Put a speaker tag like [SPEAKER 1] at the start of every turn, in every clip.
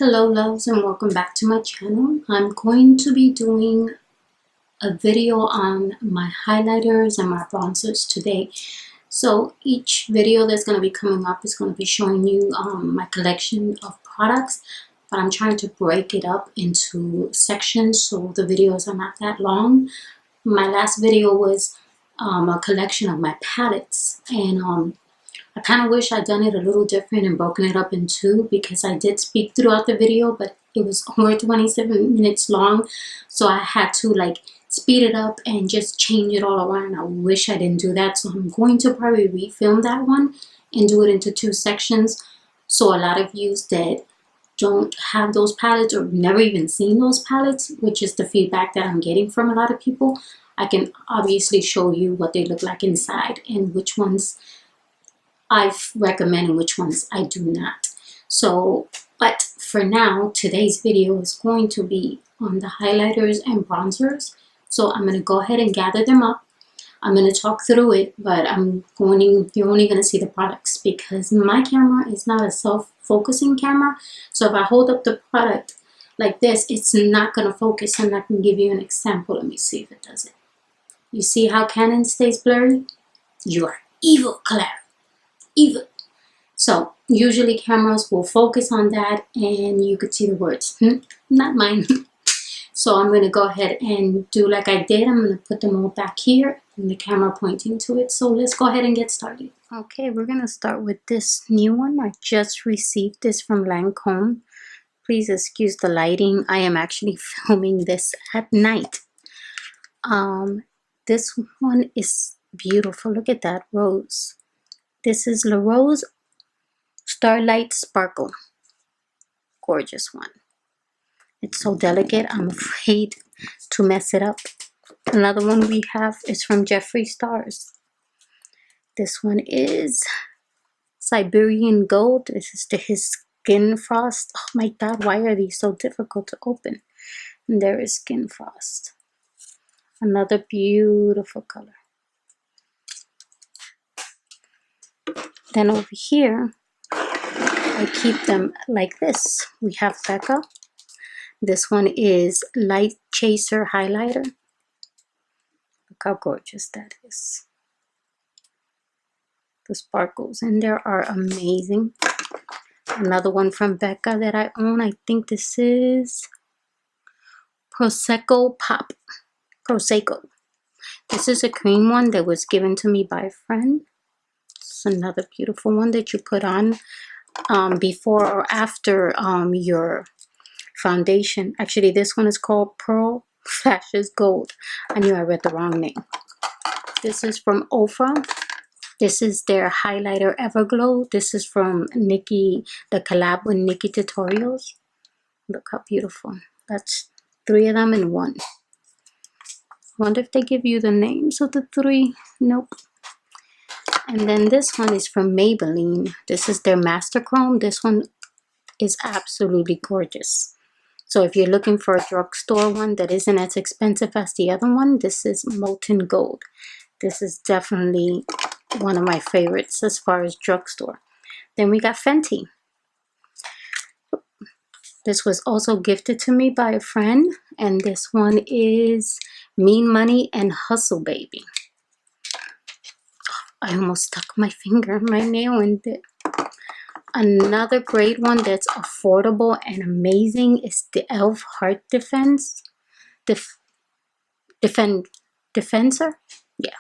[SPEAKER 1] Hello loves, and welcome back to my channel. I'm going to be doing a video on my highlighters and my bronzers today. So each video that's going to be coming up is going to be showing you my collection of products, but I'm trying to break it up into sections so the videos are not that long. My last video was a collection of my palettes, and I kind of wish I'd done it a little different and broken it up in two, because I did speak throughout the video, but it was over 27 minutes long, so I had to like speed it up and just change it all around. I wish I didn't do that, so I'm going to probably refilm that one and do it into two sections, so a lot of you that don't have those palettes or never even seen those palettes, which is the feedback that I'm getting from a lot of people, I can obviously show you what they look like inside and which ones I recommend and which ones I do not. So, but for now, today's video is going to be on the highlighters and bronzers. So I'm going to go ahead and gather them up. I'm going to talk through it, but you're only going to see the products because my camera is not a self-focusing camera. So if I hold up the product like this, it's not going to focus, and I can give you an example. Let me see if it does it. You see how Canon stays blurry? You are evil, Claire. Evil. So usually cameras will focus on that and you could see the words. Not mine. So I'm going to go ahead and do like I did. I'm going to put them all back here and the camera pointing to it. So let's go ahead and get started. Okay, we're going to start with this new one. I just received this from Lancome. Please excuse the lighting. I am actually filming this at night. This one is beautiful. Look at that rose. This is La Rose Starlight Sparkle. Gorgeous one. It's so delicate, I'm afraid to mess it up. Another one we have is from Jeffree Stars. This one is Siberian Gold. This is his Skin Frost. Oh my god, why are these so difficult to open? And there is Skin Frost. Another beautiful color. Then over here, I keep them like this. We have Becca. This one is Light Chaser Highlighter. Look how gorgeous that is. The sparkles in there are amazing. Another one from Becca that I own. I think this is Prosecco Pop. Prosecco. This is a cream one that was given to me by a friend. It's another beautiful one that you put on before or after your foundation. Actually, this one is called Pearl Flashes Gold. I knew I read the wrong name. This is from Ofra. This is their highlighter Everglow. This is from Nikki, the collab with Nikki Tutorials. Look how beautiful. That's 3 of them in one. Wonder if they give you the names of the 3. Nope. And then this one is from Maybelline. This is their Master Chrome. This one is absolutely gorgeous. So if you're looking for a drugstore one that isn't as expensive as the other one, this is Molten Gold. This is definitely one of my favorites as far as drugstore. Then we got Fenty. This was also gifted to me by a friend, and this one is Mean Money and Hustle Baby. I almost stuck my nail in it. Another great one that's affordable and amazing is the e.l.f. Heart Defense. Defensor? Yeah.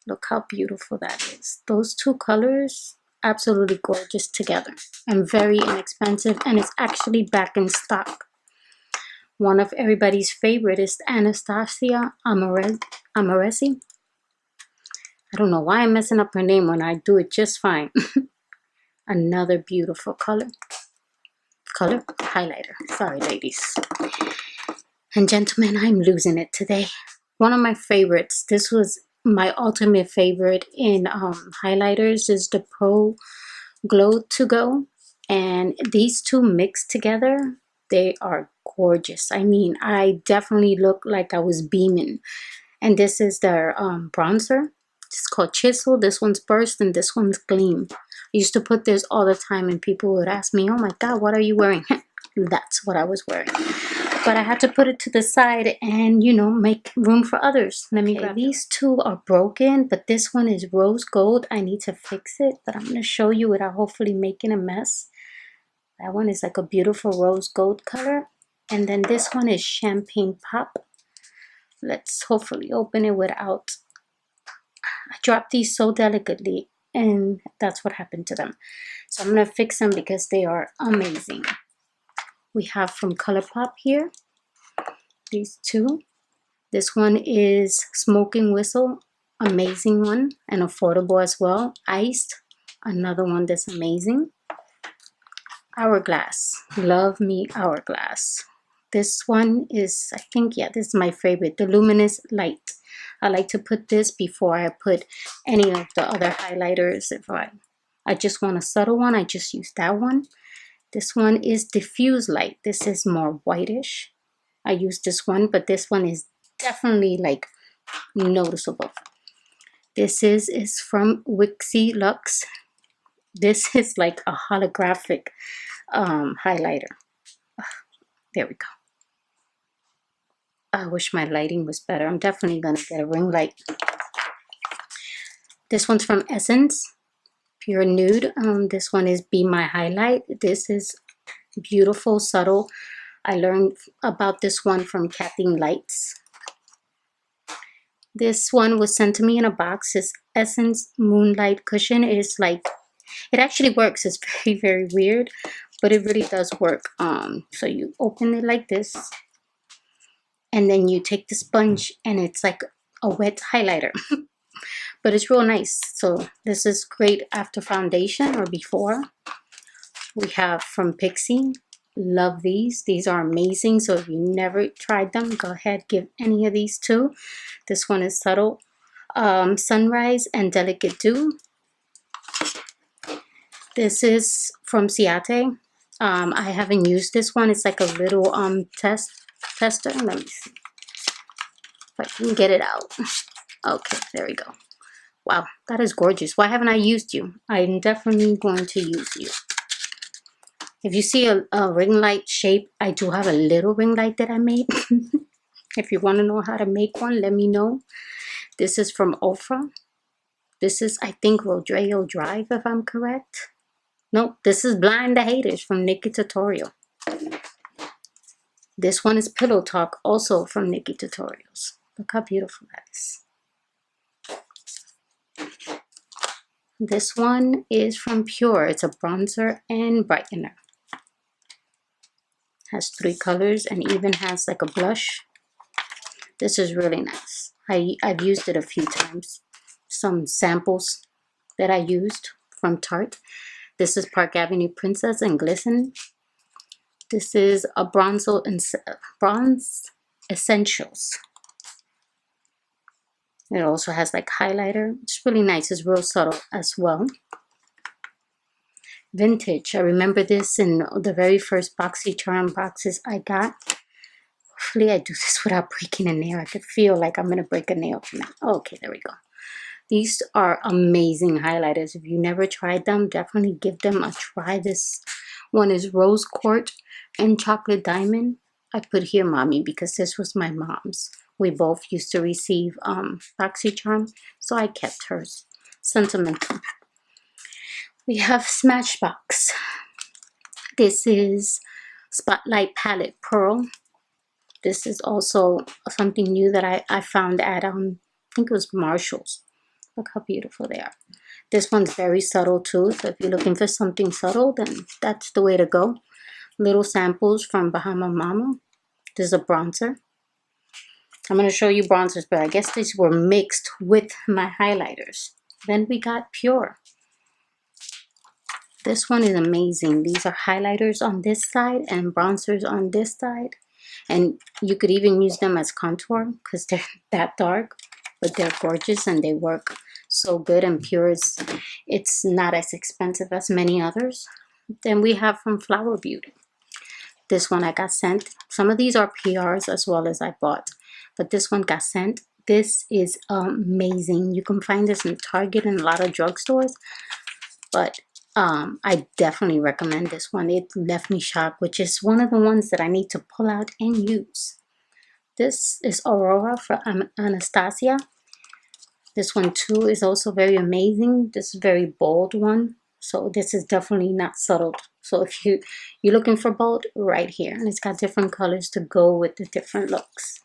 [SPEAKER 1] Look how beautiful that is. Those two colors, absolutely gorgeous together. And very inexpensive, and it's actually back in stock. One of everybody's favorite is Anastasia Amoresi. I don't know why I'm messing up her name when I do it just fine. Another beautiful color highlighter. Sorry, ladies and gentlemen, I'm losing it today. One of my favorites. This was my ultimate favorite in highlighters. Is the Pro Glow To Go, and these two mixed together, they are gorgeous. I mean, I definitely look like I was beaming. And this is their bronzer. It's called Chisel. This one's Burst and this one's Gleam. I used to put this all the time and people would ask me, oh my God, what are you wearing? That's what I was wearing. But I had to put it to the side and, you know, make room for others. Let me grab these two are broken, but this one is rose gold. I need to fix it, but I'm going to show you without hopefully making a mess. That one is like a beautiful rose gold color. And then this one is champagne pop. Let's hopefully open it without. I dropped these so delicately and that's what happened to them. So I'm going to fix them because they are amazing. We have from ColourPop here, these two. This one is Smoking Whistle, amazing one and affordable as well. Iced, another one that's amazing. Hourglass, love me Hourglass. This one is, I think, yeah, this is my favorite, the Luminous Light. I like to put this before I put any of the other highlighters. If I just want a subtle one, I just use that one. This one is Diffuse Light. This is more whitish. I use this one, but this one is definitely like noticeable. This is from Wixie Lux. This is like a holographic highlighter. There we go. I wish my lighting was better. I'm definitely gonna get a ring light. This one's from Essence, Pure Nude. This one is Be My Highlight. This is beautiful, subtle. I learned about this one from Kathleen Lights. This one was sent to me in a box. This Essence Moonlight Cushion is like, it actually works. It's very, very weird, but it really does work. So you open it like this, and then you take the sponge, and it's like a wet highlighter. But it's real nice. So this is great after foundation or before. We have from Pixi. Love these. These are amazing. So if you never tried them, go ahead, give any of these two. This one is Subtle Sunrise and Delicate Dew. This is from Ciate. I haven't used this one. It's like a little tester. Let me see if I can get it out. Okay, there we go. Wow, that is gorgeous. Why haven't I used you? I'm definitely going to use you. If you see a ring light shape, I do have a little ring light that I made. If you want to know how to make one, let me know. This is from Ofra. This is, I think, Rodeo Drive, if I'm correct. Nope, this is Blind the Haters from Nikki Tutorial. This one is Pillow Talk, also from Nikki Tutorials. Look how beautiful that is. This one is from Pure. It's a bronzer and brightener. Has 3 colors and even has like a blush. This is really nice. I've used it a few times. Some samples that I used from Tarte. This is Park Avenue Princess and Glisten. This is a Bronze Essentials. It also has like highlighter. It's really nice. It's real subtle as well. Vintage. I remember this in the very first BoxyCharm boxes I got. Hopefully I do this without breaking a nail. I could feel like I'm going to break a nail tonight. Okay, there we go. These are amazing highlighters. If you never tried them, definitely give them a try. This one is Rose Quartz and Chocolate Diamond. I put here Mommy because this was my mom's. We both used to receive BoxyCharm, so I kept hers. Sentimental. We have Smashbox. This is Spotlight Palette Pearl. This is also something new that I found at, I think it was Marshall's. Look how beautiful they are. This one's very subtle too, so if you're looking for something subtle, then that's the way to go. Little samples from Bahama Mama. This is a bronzer. I'm going to show you bronzers, but I guess these were mixed with my highlighters. Then we got Pure. This one is amazing. These are highlighters on this side and bronzers on this side. And you could even use them as contour because they're that dark, but they're gorgeous and they work so good. And Pure is, it's not as expensive as many others. Then we have from Flower Beauty. This one I got sent. Some of these are PRs as well as I bought, but this one got sent. This is amazing. You can find this in Target and a lot of drugstores, but I definitely recommend this one. It left me shocked, which is one of the ones that I need to pull out and use. This is Aurora for Anastasia. This one too is also very amazing. This is very bold one. So this is definitely not subtle. So if you're looking for bold, right here. And it's got different colors to go with the different looks.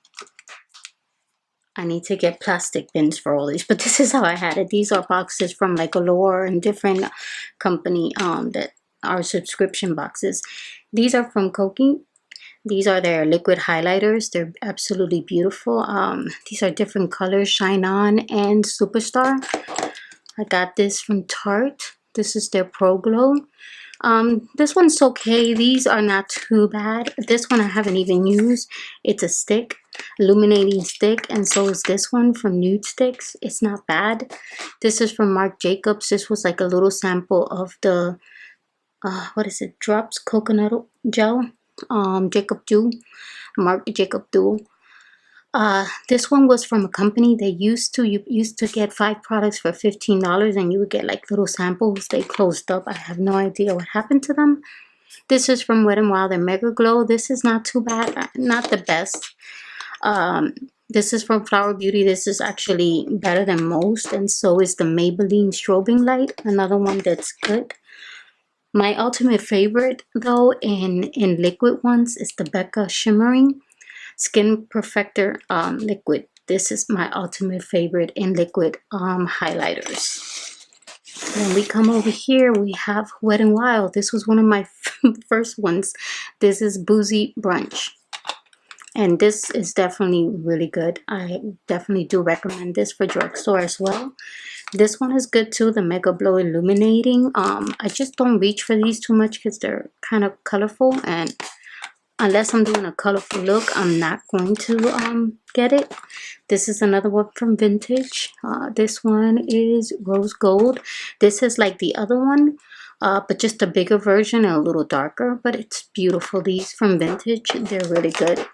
[SPEAKER 1] I need to get plastic bins for all these, but this is how I had it. These are boxes from like Allure and different company that are subscription boxes. These are from Kokie. These are their liquid highlighters. They're absolutely beautiful. These are different colors, Shine On and Superstar. I got this from Tarte. This is their Pro Glow. This one's okay. These are not too bad. This one I haven't even used. It's a stick, illuminating stick, and so is this one from Nude Sticks. It's not bad. This is from Marc Jacobs. This was like a little sample of the what is it? Drops coconut gel. Jacob Duo, Marc Jacob Duo. This one was from a company that you used to get 5 products for $15 and you would get like little samples. They closed up. I have no idea what happened to them. This is from Wet n Wild and Mega Glow. This is not too bad, not the best. This is from Flower Beauty. This is actually better than most, and so is the Maybelline Strobing Light, another one that's good. My ultimate favorite though in liquid ones is the Becca Shimmering Skin Perfector liquid. This is my ultimate favorite in liquid highlighters. When we come over here, we have Wet n Wild. This was one of my first ones. This is Boozy Brunch. And this is definitely really good. I definitely do recommend this for drugstore as well. This one is good too, the Mega Blow Illuminating. I just don't reach for these too much because they're kind of colorful, and unless I'm doing a colorful look, I'm not going to get it. This is another one from Vintage. This one is Rose Gold. This is like the other one, but just a bigger version and a little darker, but it's beautiful. These from Vintage, they're really good.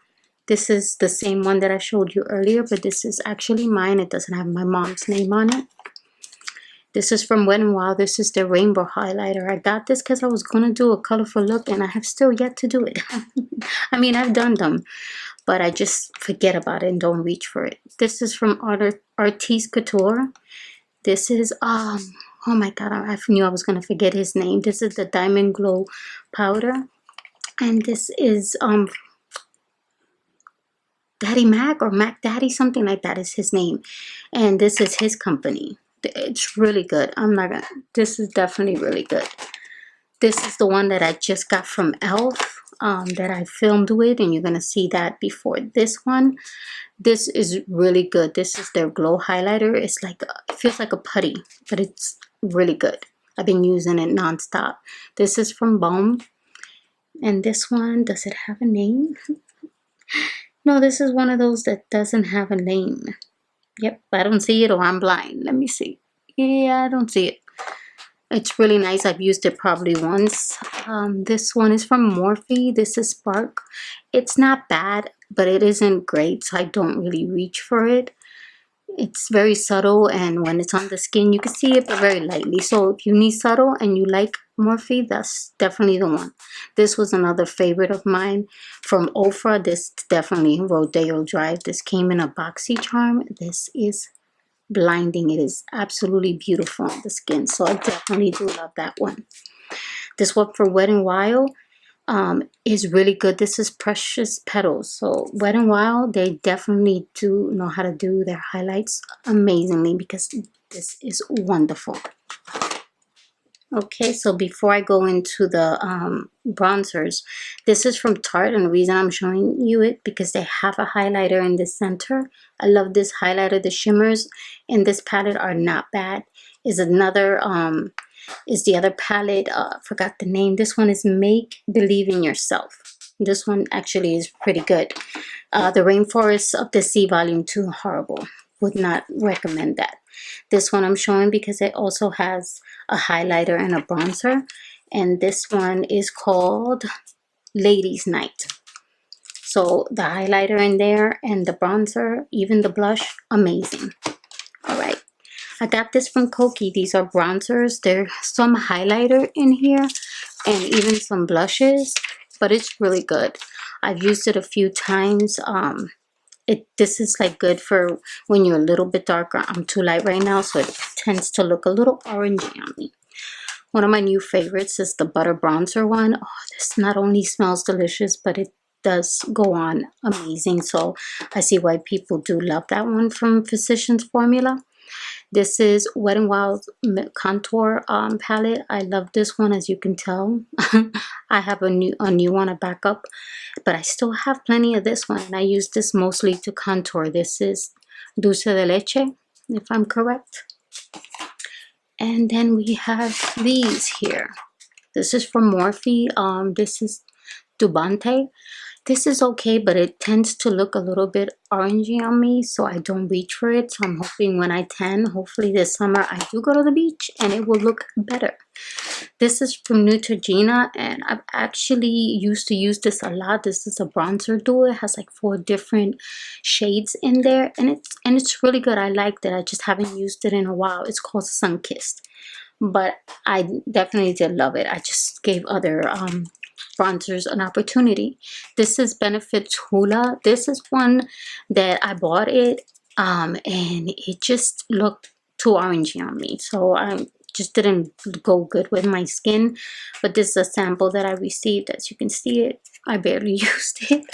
[SPEAKER 1] This is the same one that I showed you earlier, but this is actually mine. It doesn't have my mom's name on it. This is from Wet n Wild. This is the Rainbow Highlighter. I got this because I was going to do a colorful look, and I have still yet to do it. I mean, I've done them, but I just forget about it and don't reach for it. This is from Artiste Couture. This is, oh my God, I knew I was going to forget his name. This is the Diamond Glow Powder. And this is Daddy Mac or Mac Daddy, something like that is his name. And this is his company. It's really good. This is definitely really good. This is the one that I just got from e.l.f. That I filmed with, and you're going to see that before this one. This is really good. This is their glow highlighter. It's like, it feels like a putty, but it's really good. I've been using it nonstop. This is from Balm. And this one, does it have a name? No, this is one of those that doesn't have a name. Yep, I don't see it, or I'm blind. Let me see. Yeah, I don't see it. It's really nice. I've used it probably once. This one is from Morphe. This is Spark. It's not bad, but it isn't great, so I don't really reach for it. It's very subtle, and when it's on the skin, you can see it, but very lightly. So if you need subtle and you like Morphe, that's definitely the one. This was another favorite of mine from Ofra. This definitely Rodeo Drive. This came in a BoxyCharm. This is blinding. It is absolutely beautiful on the skin, so I definitely do love that one. This one for Wet n Wild is really good. This is Precious Petals. So Wet n Wild, they definitely do know how to do their highlights amazingly, because this is wonderful. Okay, so before I go into the bronzers, this is from Tarte, and the reason I'm showing you it because they have a highlighter in the center. I love this highlighter. The shimmers in this palette are not bad. Is another is the other palette, forgot the name. This one is Make Believe in Yourself. This one actually is pretty good. The Rainforest of the Sea Volume 2, horrible. Would not recommend that. This one I'm showing because it also has a highlighter and a bronzer. And this one is called Ladies Night. So the highlighter in there and the bronzer, even the blush, amazing. All right. I got this from Koki. These are bronzers. There's some highlighter in here and even some blushes, but it's really good. I've used it a few times. This is like good for when you're a little bit darker. I'm too light right now, so it tends to look a little orangey on me. One of my new favorites is the butter bronzer one. Oh, this not only smells delicious, but it does go on amazing. So I see why people do love that one from Physicians Formula. This is Wet n Wild contour palette. I love this one, as you can tell. I have a new one, a backup, but I still have plenty of this one, and I use this mostly to contour. This is Dulce de Leche, if I'm correct. And then we have these here. This is from Morphe. This is Dubante. This is okay, but it tends to look a little bit orangey on me, so I don't reach for it. So I'm hoping when I tan, hopefully this summer, I do go to the beach and it will look better. This is from Neutrogena, and I've actually used to use this a lot. This is a bronzer duo. It has like 4 different shades in there, and it's really good. I liked it. I just haven't used it in a while. It's called Sunkissed, but I definitely did love it. I just gave other bronzers an opportunity. This is Benefit Hoola. This is one that I bought it and it just looked too orangey on me, so I just didn't go good with my skin. But this is a sample that I received. As you can see, it I barely used it.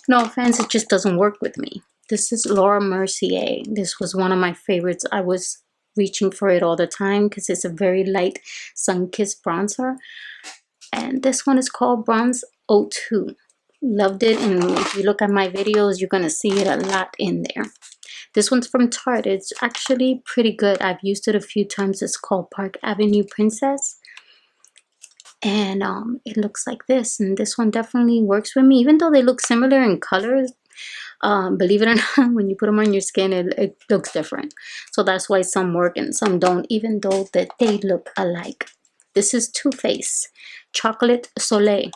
[SPEAKER 1] No offense, it just doesn't work with me. This is Laura Mercier. This was one of my favorites. I was reaching for it all the time because it's a very light sun-kissed bronzer. And this one is called Bronze 02. Loved it, and if you look at my videos, you're gonna see it a lot in there. This one's from Tarte. It's actually pretty good. I've used it a few times. It's called Park Avenue Princess, and it looks like this. And this one definitely works for me, even though they look similar in colors. Believe it or not, when you put them on your skin, it looks different. So that's why some work and some don't, even though that they look alike. This is Too Faced Chocolate Soleil.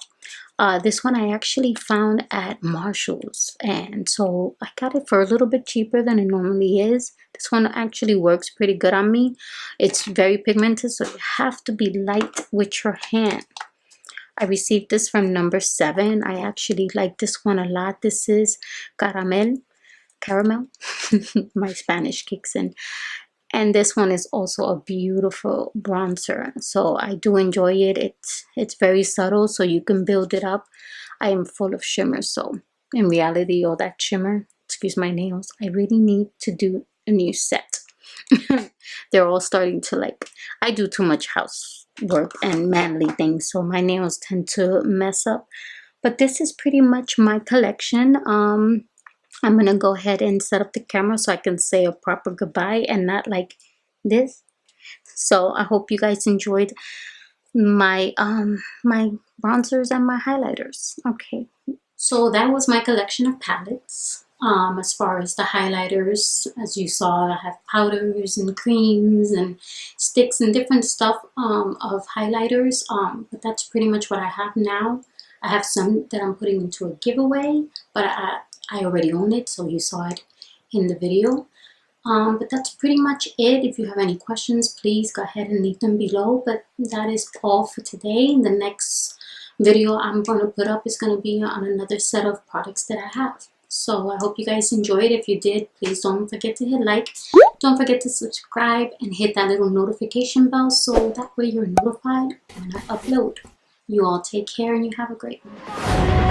[SPEAKER 1] This one I actually found at Marshall's, and so I got it for a little bit cheaper than it normally is. This one actually works pretty good on me. It's very pigmented, so you have to be light with your hand. I received this from Number 7. I actually like this one a lot. This is Caramel. My Spanish kicks in. And this one is also a beautiful bronzer, so I do enjoy it. It's very subtle, so you can build it up. I am full of shimmer, so in reality, all that shimmer, excuse my nails, I really need to do a new set. They're all starting to, like, I do too much housework and manly things, so my nails tend to mess up. But this is pretty much my collection. I'm gonna go ahead and set up the camera so I can say a proper goodbye and not like this. So I hope you guys enjoyed my my bronzers and my highlighters. Okay, so that was my collection of palettes. As far as the highlighters, as you saw, I have powders and creams and sticks and different stuff of highlighters, but that's pretty much what I have now. I have some that I'm putting into a giveaway, but I already own it, so you saw it in the video. But that's pretty much it. If you have any questions, please go ahead and leave them below. But that is all for today. The next video I'm going to put up is going to be on another set of products that I have. So I hope you guys enjoyed. If you did, please don't forget to hit like. Don't forget to subscribe and hit that little notification bell so that way you're notified when I upload. You all take care and you have a great one.